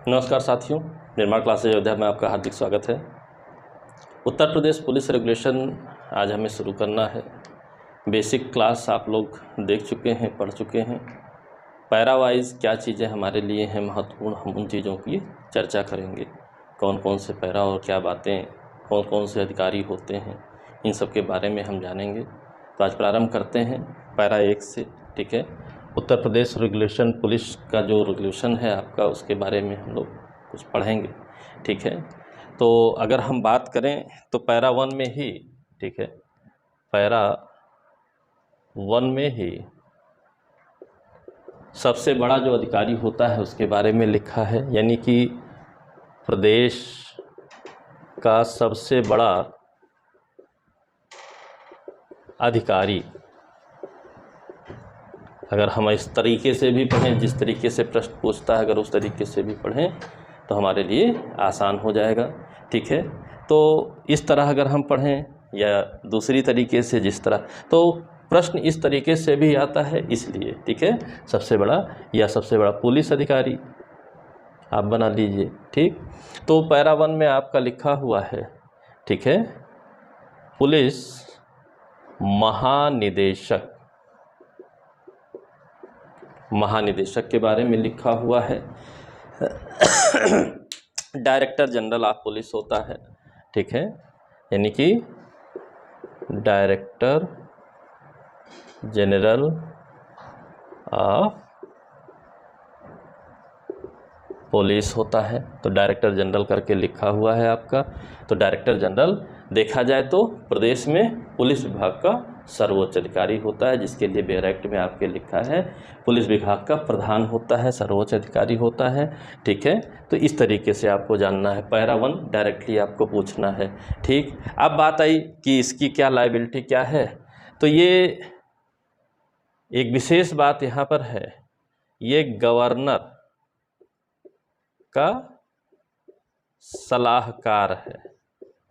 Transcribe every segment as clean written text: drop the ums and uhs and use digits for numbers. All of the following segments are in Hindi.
नमस्कार साथियों, निर्माण क्लासेज अयोध्या में आपका हार्दिक स्वागत है। उत्तर प्रदेश पुलिस रेगुलेशन आज हमें शुरू करना है। बेसिक क्लास आप लोग देख चुके हैं, पढ़ चुके हैं। पैरा वाइज क्या चीज़ें हमारे लिए हैं महत्वपूर्ण, हम उन चीज़ों की चर्चा करेंगे। कौन कौन से पैरा और क्या बातें, कौन कौन से अधिकारी होते हैं, इन सब के बारे में हम जानेंगे। तो आज प्रारंभ करते हैं पैरा 1 से। ठीक है, उत्तर प्रदेश रेगुलेशन, पुलिस का जो रेगुलेशन है आपका, उसके बारे में हम लोग कुछ पढ़ेंगे। ठीक है, तो अगर हम बात करें तो पैरा 1 में ही, ठीक है, पैरा 1 में ही सबसे बड़ा जो अधिकारी होता है उसके बारे में लिखा है, यानी कि प्रदेश का सबसे बड़ा अधिकारी। अगर हम इस तरीके से भी पढ़ें, जिस तरीके से प्रश्न पूछता है, अगर उस तरीके से भी पढ़ें तो हमारे लिए आसान हो जाएगा। ठीक है, तो इस तरह अगर हम पढ़ें या दूसरी तरीके से, जिस तरह, तो प्रश्न इस तरीके से भी आता है, इसलिए ठीक है, सबसे बड़ा या सबसे बड़ा पुलिस अधिकारी आप बना लीजिए। ठीक, तो पैरा 1 में आपका लिखा हुआ है, ठीक है, पुलिस महानिदेशक, महानिदेशक के बारे में लिखा हुआ है। डायरेक्टर जनरल ऑफ पुलिस होता है, ठीक है, यानी कि डायरेक्टर जनरल ऑफ पुलिस होता है। तो डायरेक्टर जनरल करके लिखा हुआ है आपका। तो डायरेक्टर जनरल देखा जाए तो प्रदेश में पुलिस विभाग का सर्वोच्च अधिकारी होता है, जिसके लिए बैरक्ट में आपके लिखा है पुलिस विभाग का प्रधान होता है, सर्वोच्च अधिकारी होता है। ठीक है, तो इस तरीके से आपको जानना है। पैरा 1 डायरेक्टली आपको पूछना है। ठीक, अब बात आई कि इसकी क्या लायबिलिटी क्या है, तो ये एक विशेष बात यहाँ पर है, ये गवर्नर का सलाहकार है।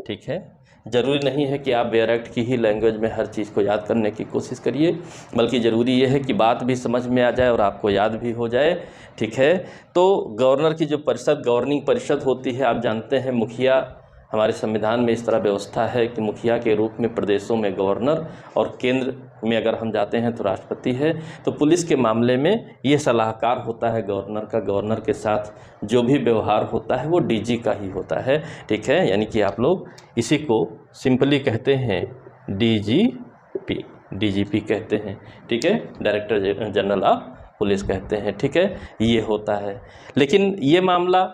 ठीक है, ज़रूरी नहीं है कि आप बैरक्ट की ही लैंग्वेज में हर चीज़ को याद करने की कोशिश करिए, बल्कि ज़रूरी ये है कि बात भी समझ में आ जाए और आपको याद भी हो जाए। ठीक है, तो गवर्नर की जो परिषद, गवर्निंग परिषद होती है, आप जानते हैं मुखिया, हमारे संविधान में इस तरह व्यवस्था है कि मुखिया के रूप में प्रदेशों में गवर्नर, और केंद्र में अगर हम जाते हैं तो राष्ट्रपति है। तो पुलिस के मामले में ये सलाहकार होता है गवर्नर का। गवर्नर के साथ जो भी व्यवहार होता है वो डीजी का ही होता है। ठीक है, यानी कि आप लोग इसी को सिंपली कहते हैं डीजीपी, डीजीपी कहते हैं। ठीक है, डायरेक्टर जनरल ऑफ पुलिस कहते हैं। ठीक है, ये होता है। लेकिन ये मामला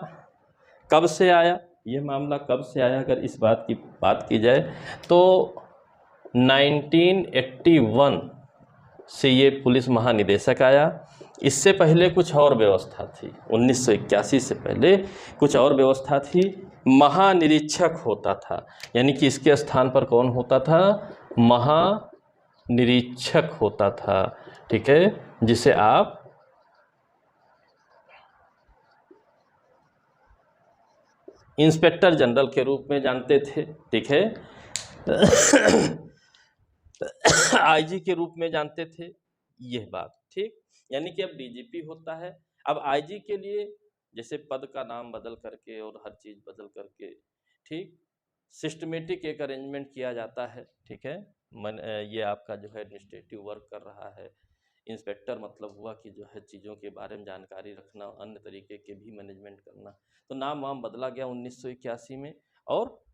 कब से आया, ये मामला कब से आया, अगर इस बात की बात की जाए तो 1981 से ये पुलिस महानिदेशक आया। इससे पहले कुछ और व्यवस्था थी, 1981 से पहले कुछ और व्यवस्था थी, महानिरीक्षक होता था। यानी कि इसके स्थान पर कौन होता था, महानिरीक्षक होता था। ठीक है, जिसे आप इंस्पेक्टर जनरल के रूप में जानते थे। ठीक है, आईजी के रूप में जानते थे, यह बात। ठीक, यानी कि अब डीजीपी होता है। अब आईजी के लिए जैसे पद का नाम बदल करके और हर चीज़ बदल करके, ठीक, सिस्टमेटिक एक अरेंजमेंट किया जाता है। ठीक है, ये आपका जो है एडमिनिस्ट्रेटिव वर्क कर रहा है। इंस्पेक्टर मतलब हुआ कि जो है चीज़ों के बारे में जानकारी रखना, अन्य तरीके के भी मैनेजमेंट करना। तो नाम वाम बदला गया 1981 में, और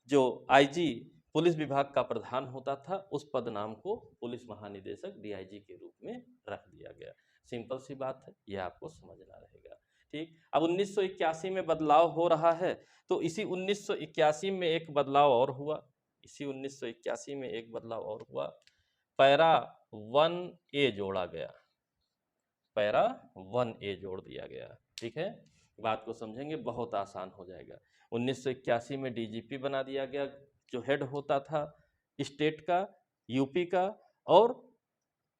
जो आईजी पुलिस विभाग का प्रधान होता था, उस पद नाम को पुलिस महानिदेशक डीआईजी के रूप में रख दिया गया। सिंपल सी बात है, यह आपको समझना रहेगा। ठीक, अब 1981 में बदलाव हो रहा है, तो इसी 1981 में एक बदलाव और हुआ, इसी 1981 में एक बदलाव और हुआ, पैरा 1A जोड़ा गया, पैरा 1A जोड़ दिया गया। ठीक है, बात को समझेंगे, बहुत आसान हो जाएगा। 1981 में डीजीपी बना दिया गया, जो हेड होता था स्टेट का, यूपी का, और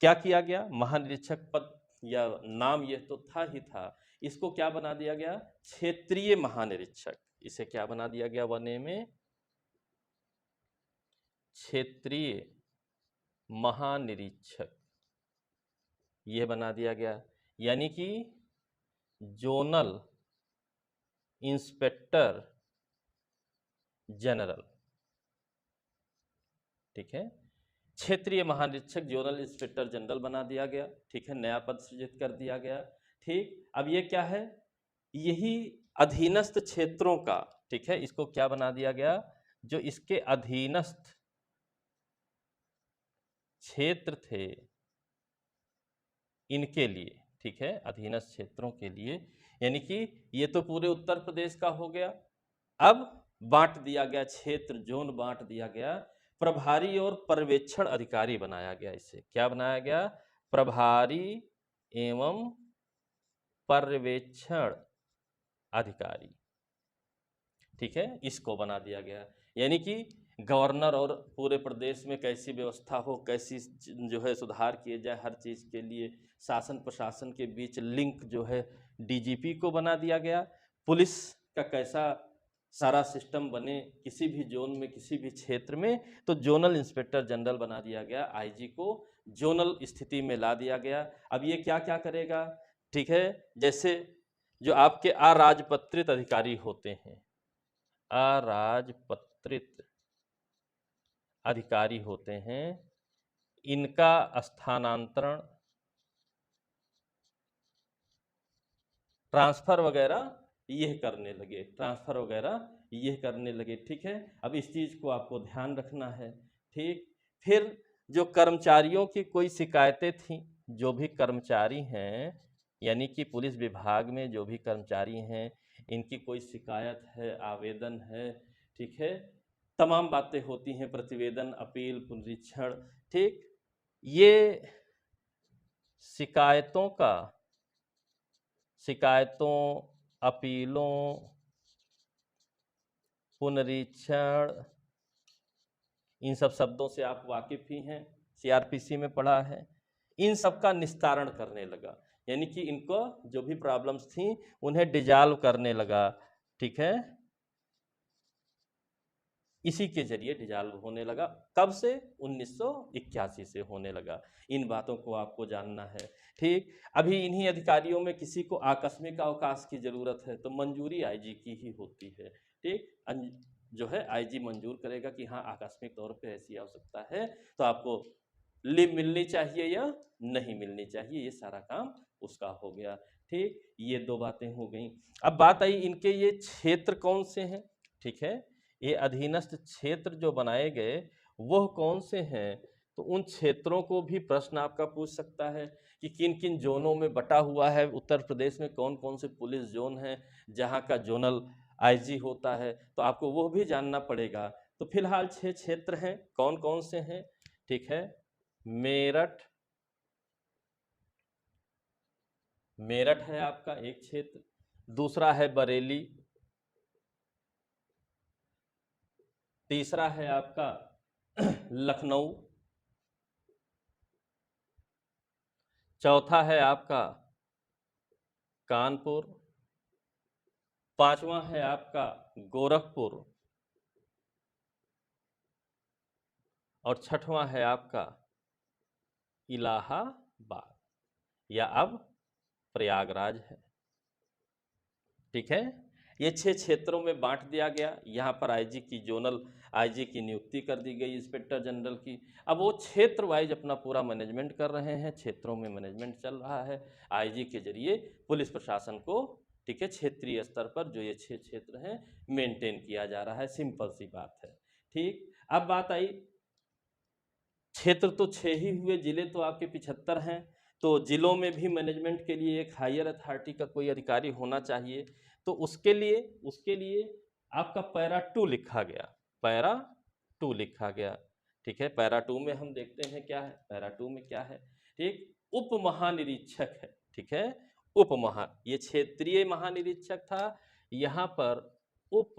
क्या किया गया, महानिरीक्षक पद या नाम यह तो था ही था, इसको क्या बना दिया गया, क्षेत्रीय महानिरीक्षक। इसे क्या बना दिया गया 1A में, क्षेत्रीय महानिरीक्षक, यह बना दिया गया। यानी कि जोनल इंस्पेक्टर जनरल, ठीक है। क्षेत्रीय महानिरीक्षक जोनल इंस्पेक्टर जनरल बना दिया गया, ठीक है, नया पद सृजित कर दिया गया, ठीक। अब ये क्या है, यही अधीनस्थ क्षेत्रों का, ठीक है, इसको क्या बना दिया गया, जो इसके अधीनस्थ क्षेत्र थे इनके लिए, ठीक है, अधीनस्थ क्षेत्रों के लिए, यानी कि ये तो पूरे उत्तर प्रदेश का हो गया। अब बांट दिया गया क्षेत्र, जोन बांट दिया गया, प्रभारी और पर्यवेक्षण अधिकारी बनाया गया। इसे क्या बनाया गया, प्रभारी एवं पर्यवेक्षण अधिकारी, ठीक है, इसको बना दिया गया। यानी कि गवर्नर और पूरे प्रदेश में कैसी व्यवस्था हो, कैसी जो है सुधार किए जाए, हर चीज़ के लिए शासन प्रशासन के बीच लिंक जो है डीजीपी को बना दिया गया। पुलिस का कैसा सारा सिस्टम बने किसी भी जोन में, किसी भी क्षेत्र में, तो जोनल इंस्पेक्टर जनरल बना दिया गया। आईजी को जोनल स्थिति में ला दिया गया। अब ये क्या क्या करेगा, ठीक है, जैसे जो आपके अराजपत्रित अधिकारी होते हैं, अराजपत्रित अधिकारी होते हैं, इनका स्थानांतरण, ट्रांसफर वगैरह यह करने लगे, ट्रांसफर वगैरह यह करने लगे, ठीक है। अब इस चीज को आपको ध्यान रखना है, ठीक। फिर जो कर्मचारियों की कोई शिकायतें थी, जो भी कर्मचारी हैं, यानी कि पुलिस विभाग में जो भी कर्मचारी हैं, इनकी कोई शिकायत है, आवेदन है, ठीक है, तमाम बातें होती हैं, प्रतिवेदन, अपील, पुनरीक्षण, ठीक। ये शिकायतों का, शिकायतों, अपीलों, पुनरीक्षण, इन सब शब्दों से आप वाकिफ ही हैं, सीआरपीसी में पढ़ा है। इन सब का निस्तारण करने लगा, यानी कि इनको जो भी प्रॉब्लम्स थी उन्हें डिजॉल्व करने लगा, ठीक है। इसी के जरिए डिजॉल्व होने लगा। कब से, 1981 से होने लगा। इन बातों को आपको जानना है, ठीक। अभी इन्हीं अधिकारियों में किसी को आकस्मिक अवकाश की जरूरत है तो मंजूरी आईजी की ही होती है, ठीक। जो है आईजी मंजूर करेगा कि हाँ आकस्मिक तौर पे ऐसी आवश्यकता है तो आपको लीव मिलनी चाहिए या नहीं मिलनी चाहिए, ये सारा काम उसका हो गया, ठीक। ये दो बातें हो गई। अब बात आई इनके ये क्षेत्र कौन से हैं, ठीक है, ये अधीनस्थ क्षेत्र जो बनाए गए वह कौन से हैं, तो उन क्षेत्रों को भी प्रश्न आपका पूछ सकता है कि किन किन जोनों में बटा हुआ है उत्तर प्रदेश में, कौन कौन से पुलिस जोन हैं जहां का जोनल आईजी होता है, तो आपको वो भी जानना पड़ेगा। तो फिलहाल 6 क्षेत्र हैं, कौन कौन से हैं, ठीक है, मेरठ, मेरठ है आपका एक क्षेत्र, दूसरा है बरेली, तीसरा है आपका लखनऊ, चौथा है आपका कानपुर, पांचवा है आपका गोरखपुर, और छठवां है आपका इलाहाबाद या अब प्रयागराज है, ठीक है। ये 6 क्षेत्रों में बांट दिया गया। यहाँ पर आईजी की, जोनल आईजी की नियुक्ति कर दी गई इंस्पेक्टर जनरल की। अब वो क्षेत्र वाइज अपना पूरा मैनेजमेंट कर रहे हैं, क्षेत्रों में मैनेजमेंट चल रहा है आईजी के जरिए पुलिस प्रशासन को, ठीक है, क्षेत्रीय स्तर पर जो ये 6 क्षेत्र हैं मेंटेन किया जा रहा है। सिंपल सी बात है, ठीक। अब बात आई, क्षेत्र तो 6 ही हुए, जिले तो आपके 75 हैं, तो जिलों में भी मैनेजमेंट के लिए एक हायर अथॉरिटी का कोई अधिकारी होना चाहिए। तो उसके लिए आपका पैरा 2 लिखा गया, पैरा 2 लिखा गया, ठीक है। पैरा 2 में हम देखते हैं क्या है, पैरा 2 में क्या है, ठीक, उप महानिरीक्षक है, ठीक है, ये क्षेत्रीय महानिरीक्षक था, यहाँ पर उप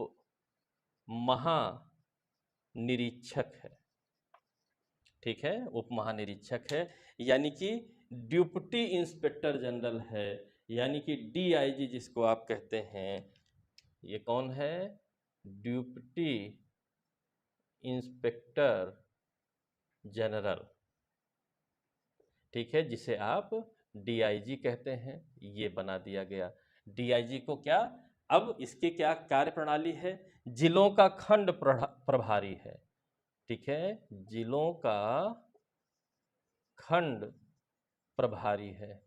महानिरीक्षक है, ठीक है, उप महानिरीक्षक है, यानी कि डिप्टी इंस्पेक्टर जनरल है, यानी कि डीआईजी जिसको आप कहते हैं, ये कौन है, डिप्टी इंस्पेक्टर जनरल, ठीक है, जिसे आप डीआईजी कहते हैं, ये बना दिया गया। डीआईजी को क्या, अब इसके क्या कार्य प्रणाली है? जिलों का खंड प्रभारी है, ठीक है, जिलों का खंड प्रभारी है।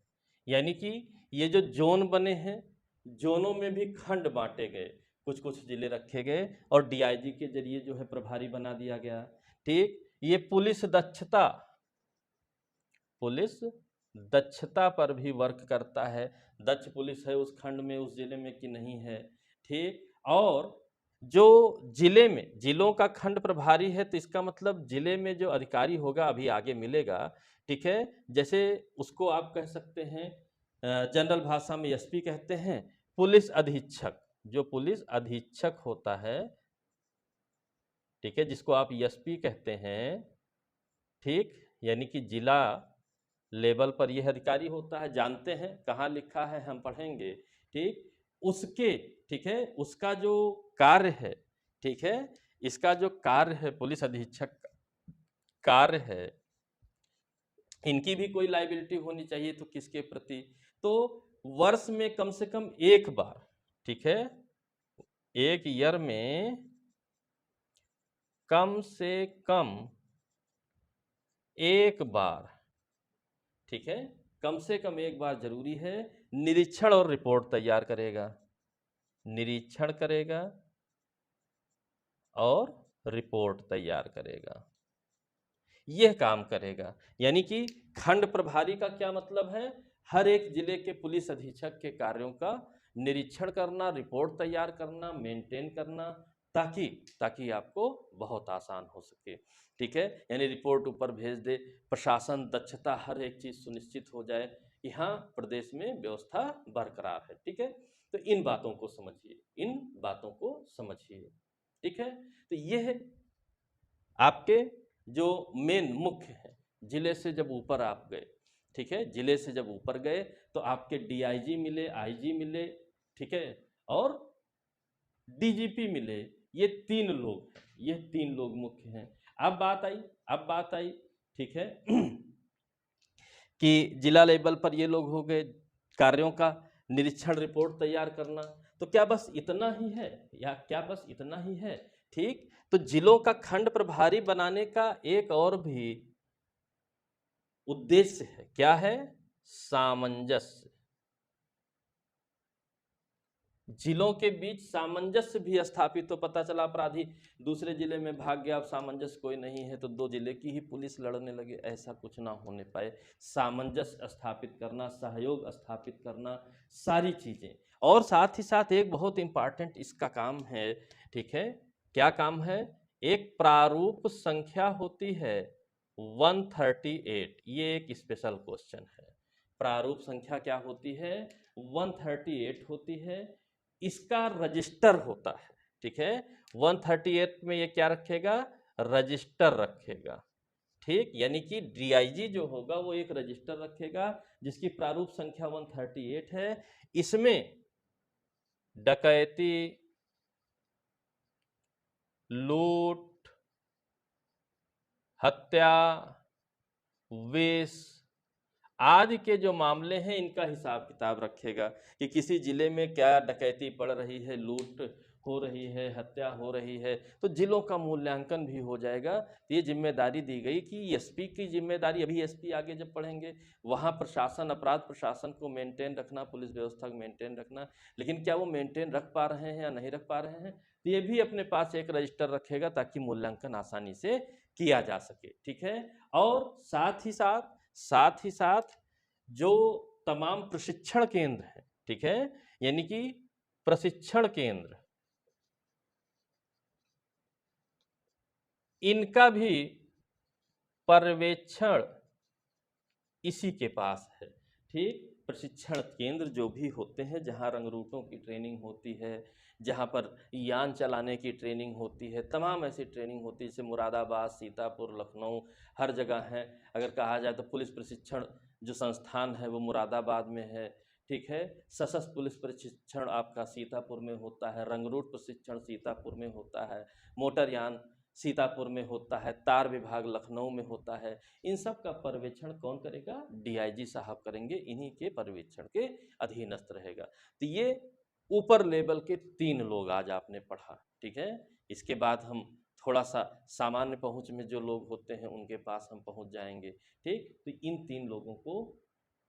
यानी कि ये जो जोन बने हैं, जोनों में भी खंड बांटे गए, कुछ कुछ जिले रखे गए और डीआईजी के जरिए जो है प्रभारी बना दिया गया। ठीक, ये पुलिस दक्षता पर भी वर्क करता है, दक्ष पुलिस है उस खंड में, उस जिले में कि नहीं है। ठीक, और जो जिले में, जिलों का खंड प्रभारी है तो इसका मतलब जिले में जो अधिकारी होगा, अभी आगे मिलेगा, ठीक है, जैसे उसको आप कह सकते हैं, जनरल भाषा में एसपी कहते हैं, पुलिस अधीक्षक, जो पुलिस अधीक्षक होता है, ठीक है, जिसको आप एसपी कहते हैं, ठीक, यानी कि जिला लेवल पर यह अधिकारी होता है, जानते हैं कहाँ लिखा है, हम पढ़ेंगे। ठीक, उसके, ठीक है, उसका जो कार्य है, ठीक है, इसका जो कार्य है, पुलिस अधीक्षक कार्य है, इनकी भी कोई लाइबिलिटी होनी चाहिए, तो किसके प्रति? तो वर्ष में कम से कम एक बार, ठीक है, एक ईयर में कम से कम एक बार, ठीक है, कम से कम एक बार जरूरी है, निरीक्षण और रिपोर्ट तैयार करेगा, निरीक्षण करेगा और रिपोर्ट तैयार करेगा, यह काम करेगा। यानी कि खंड प्रभारी का क्या मतलब है? हर एक जिले के पुलिस अधीक्षक के कार्यों का निरीक्षण करना, रिपोर्ट तैयार करना, मेंटेन करना, ताकि ताकि आपको बहुत आसान हो सके, ठीक है, यानी रिपोर्ट ऊपर भेज दे, प्रशासन दक्षता, हर एक चीज सुनिश्चित हो जाए कि हाँ प्रदेश में व्यवस्था बरकरार है, ठीक है। तो इन बातों को समझिए, इन बातों को समझिए, ठीक है। तो यह आपके जो मेन मुख्य है, जिले से जब ऊपर आप गए, ठीक है, जिले से जब ऊपर गए तो आपके डीआईजी मिले, आईजी मिले, ठीक है, और डीजीपी मिले, ये तीन लोग हैं, ये तीन लोग मुख्य हैं। अब बात आई, ठीक है, कि जिला लेवल पर ये लोग हो गए, कार्यों का निरीक्षण रिपोर्ट तैयार करना, तो क्या बस इतना ही है, या क्या बस इतना ही है? ठीक, तो जिलों का खंड प्रभारी बनाने का एक और भी उद्देश्य है, क्या है? सामंजस्य, जिलों के बीच सामंजस्य भी स्थापित। तो पता चला अपराधी दूसरे जिले में भाग गया, अब सामंजस्य कोई नहीं है तो दो जिले की ही पुलिस लड़ने लगे, ऐसा कुछ ना होने पाए। सामंजस्य स्थापित करना, सहयोग स्थापित करना, सारी चीजें, और साथ ही साथ एक बहुत इंपॉर्टेंट इसका काम है, ठीक है, क्या काम है? एक प्रारूप संख्या होती है 138, ये एक स्पेशल क्वेश्चन है। प्रारूप संख्या क्या होती है? 138 होती है, इसका रजिस्टर होता है, ठीक है, 138 में ये क्या रखेगा? रजिस्टर रखेगा, ठीक, यानी कि डीआईजी जो होगा वो एक रजिस्टर रखेगा जिसकी प्रारूप संख्या 138 है। इसमें डकैती, लूट, हत्या, विष आदि के जो मामले हैं इनका हिसाब किताब रखेगा कि किसी जिले में क्या डकैती पड़ रही है, लूट हो रही है, हत्या हो रही है, तो जिलों का मूल्यांकन भी हो जाएगा। तो ये जिम्मेदारी दी गई कि एसपी की जिम्मेदारी, अभी एसपी आगे जब पढ़ेंगे, वहाँ प्रशासन, अपराध प्रशासन को मेंटेन रखना, पुलिस व्यवस्था को मेंटेन रखना, लेकिन क्या वो मेंटेन रख पा रहे हैं या नहीं रख पा रहे हैं, तो ये भी अपने पास एक रजिस्टर रखेगा ताकि मूल्यांकन आसानी से किया जा सके, ठीक है। और साथ ही साथ जो तमाम प्रशिक्षण केंद्र हैं, ठीक है, यानी कि प्रशिक्षण केंद्र, इनका भी पर्यवेक्षण इसी के पास है, ठीक। प्रशिक्षण केंद्र जो भी होते हैं, जहाँ रंगरूटों की ट्रेनिंग होती है, जहाँ पर यान चलाने की ट्रेनिंग होती है, तमाम ऐसी ट्रेनिंग होती है, जैसे मुरादाबाद, सीतापुर, लखनऊ, हर जगह है। अगर कहा जाए तो पुलिस प्रशिक्षण जो संस्थान है वो मुरादाबाद में है, ठीक है, सशस्त्र पुलिस प्रशिक्षण आपका सीतापुर में होता है, रंगरूट प्रशिक्षण सीतापुर में होता है, मोटरयान सीतापुर में होता है, तार विभाग लखनऊ में होता है। इन सब का पर्यवेक्षण कौन करेगा? डीआईजी साहब करेंगे, इन्हीं के पर्यवेक्षण के अधीनस्थ रहेगा। तो ये ऊपर लेवल के 3 लोग आज आपने पढ़ा, ठीक है। इसके बाद हम थोड़ा सा सामान्य पहुंच में जो लोग होते हैं उनके पास हम पहुंच जाएंगे, ठीक। तो इन 3 लोगों को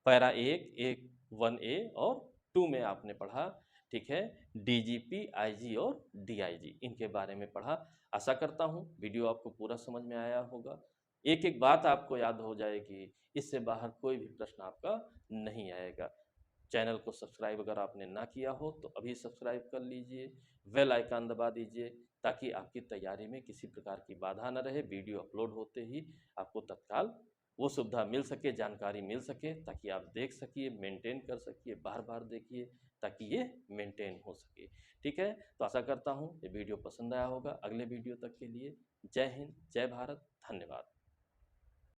पैरा एक 1A और 2 में आपने पढ़ा, ठीक है। डीजीपी, आईजी और डीआईजी इनके बारे में पढ़ा। आशा करता हूँ वीडियो आपको पूरा समझ में आया होगा, एक एक बात आपको याद हो जाएगी, इससे बाहर कोई भी प्रश्न आपका नहीं आएगा। चैनल को सब्सक्राइब अगर आपने ना किया हो तो अभी सब्सक्राइब कर लीजिए, बेल आइकन दबा दीजिए, ताकि आपकी तैयारी में किसी प्रकार की बाधा न रहे। वीडियो अपलोड होते ही आपको तत्काल वो सुविधा मिल सके, जानकारी मिल सके, ताकि आप देख सकिए, मेंटेन कर सकिए, बार बार देखिए, ताकि ये मेंटेन हो सके, ठीक है। तो आशा करता हूँ ये वीडियो पसंद आया होगा। अगले वीडियो तक के लिए जय हिंद, जय भारत, धन्यवाद।